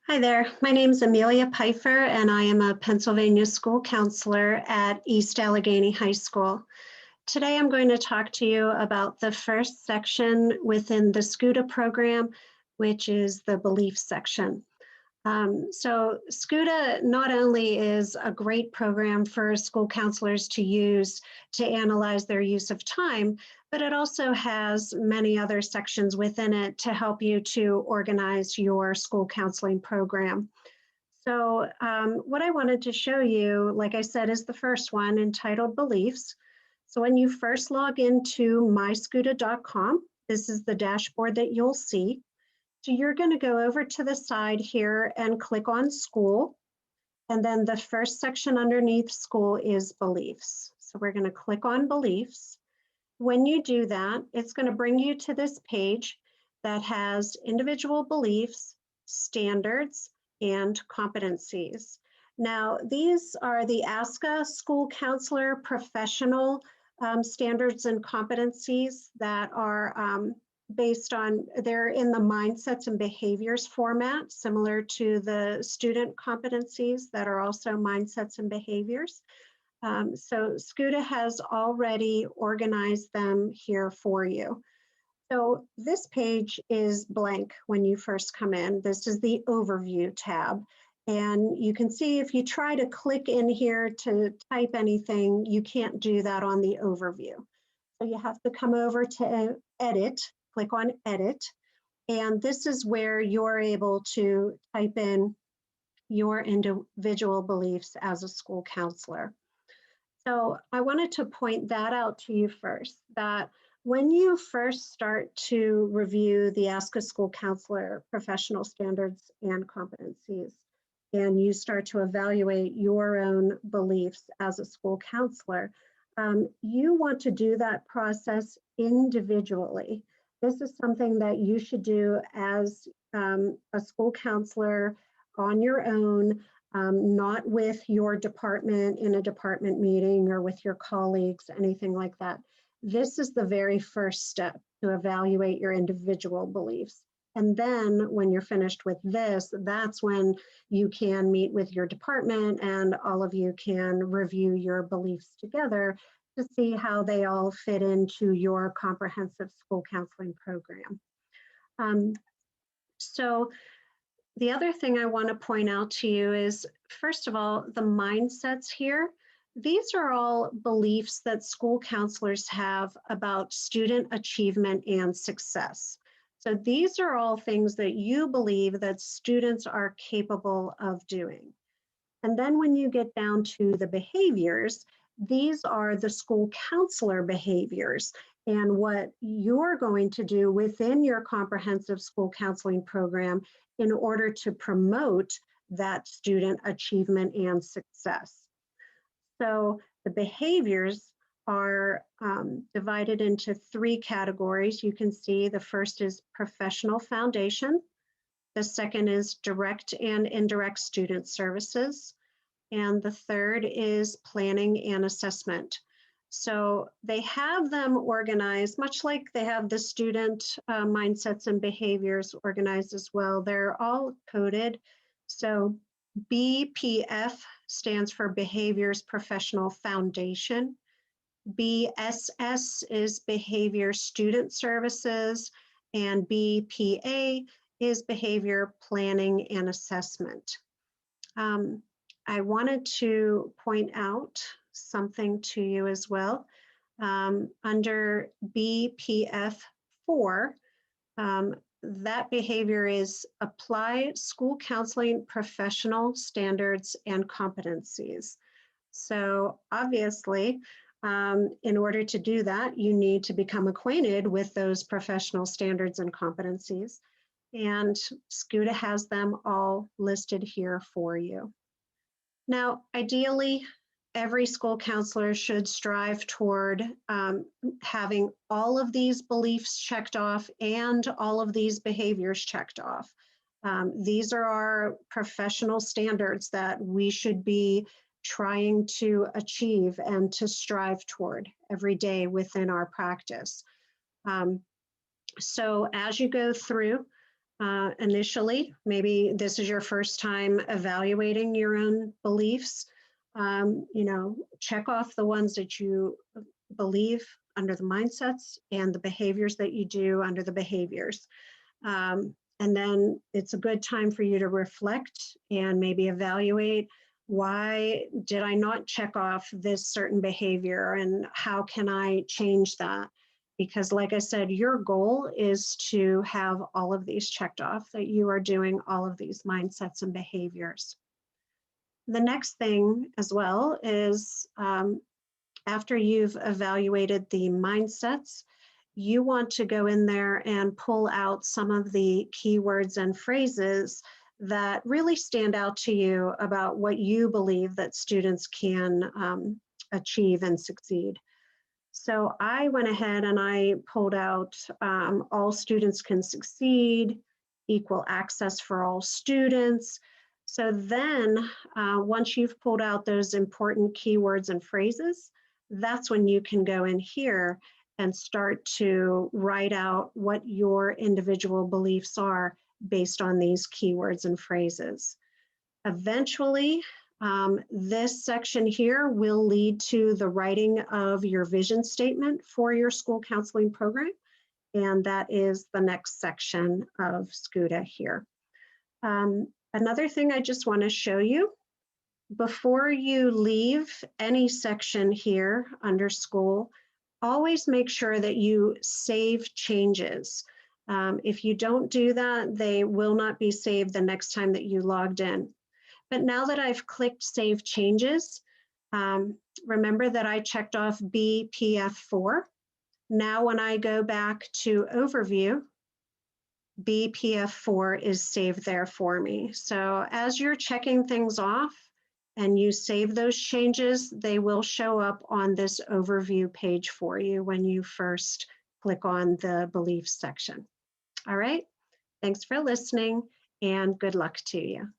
Hi there, my name is Amelia Pfeiffer and I am a Pennsylvania school counselor at East Allegheny High School. Today I'm going to talk to you about the first section within the SCUTA program, which is the beliefs section. So SCUTA not only is a great program for school counselors to use to analyze their use of time, but it also has many other sections within it to help you to organize your school counseling program. So what I wanted to show you, like I said, is the first one entitled Beliefs. So when you first log into myscuta.com, this is the dashboard that you'll see. So you're going to go over to the side here and click on school. And then the first section underneath school is beliefs. So we're going to click on beliefs. When you do that, it's going to bring you to this page that has individual beliefs, standards, and competencies. Now, these are the ASCA school counselor professional standards and competencies that are based on, they're in the mindsets and behaviors format, similar to the student competencies that are also mindsets and behaviors. So SCUTA has already organized them here for you. So this page is blank when you first come in. This is the overview tab. And you can see if you try to click in here to type anything, you can't do that on the overview. So you have to come over to edit, click on edit. And this is where you're able to type in your individual beliefs as a school counselor. So I wanted to point that out to you first, that when you first start to review the ASCA school counselor professional standards and competencies, and you start to evaluate your own beliefs as a school counselor, you want to do that process individually. This is something that you should do as a school counselor on your own, not with your department in a department meeting or with your colleagues, anything like that. This is the very first step to evaluate your individual beliefs. And then when you're finished with this, that's when you can meet with your department and all of you can review your beliefs together to see how they all fit into your comprehensive school counseling program. So the other thing I want to point out to you is, first of all, the mindsets here. These are all beliefs that school counselors have about student achievement and success. So these are all things that you believe that students are capable of doing. And then when you get down to the behaviors, these are the school counselor behaviors and what you're going to do within your comprehensive school counseling program in order to promote that student achievement and success. So the behaviors are divided into three categories. You can see the first is professional foundation. The second is direct and indirect student services. And the third is planning and assessment. So they have them organized, much like they have the student mindsets and behaviors organized as well. They're all coded. So BPF stands for Behaviors Professional Foundation. BSS is Behavior Student Services, and BPA is Behavior Planning and Assessment. I wanted to point out something to you as well. Under BPF4, that behavior is apply school counseling professional standards and competencies. So obviously, in order to do that, you need to become acquainted with those professional standards and competencies. And SCUTA has them all listed here for you. Now, ideally, every school counselor should strive toward having all of these beliefs checked off and all of these behaviors checked off. These are our professional standards that we should be trying to achieve and to strive toward every day within our practice. So as you go through, initially. Maybe this is your first time evaluating your own beliefs. Check off the ones that you believe under the mindsets and the behaviors that you do under the behaviors. And then it's a good time for you to reflect and maybe evaluate, why did I not check off this certain behavior and how can I change that? Because like I said, your goal is to have all of these checked off, that you are doing all of these mindsets and behaviors. The next thing as well is after you've evaluated the mindsets, you want to go in there and pull out some of the keywords and phrases that really stand out to you about what you believe that students can achieve and succeed. So I went ahead and I pulled out all students can succeed, equal access for all students. So then once you've pulled out those important keywords and phrases, that's when you can go in here and start to write out what your individual beliefs are based on these keywords and phrases. Eventually, this section here will lead to the writing of your vision statement for your school counseling program, and that is the next section of SCUTA here. Another thing I just want to show you, before you leave any section here under school, always make sure that you save changes. If you don't do that, they will not be saved the next time that you logged in. But now that I've clicked Save Changes, remember that I checked off BPF4. Now when I go back to Overview, BPF4 is saved there for me. So as you're checking things off and you save those changes, they will show up on this overview page for you when you first click on the beliefs section. All right, thanks for listening and good luck to you.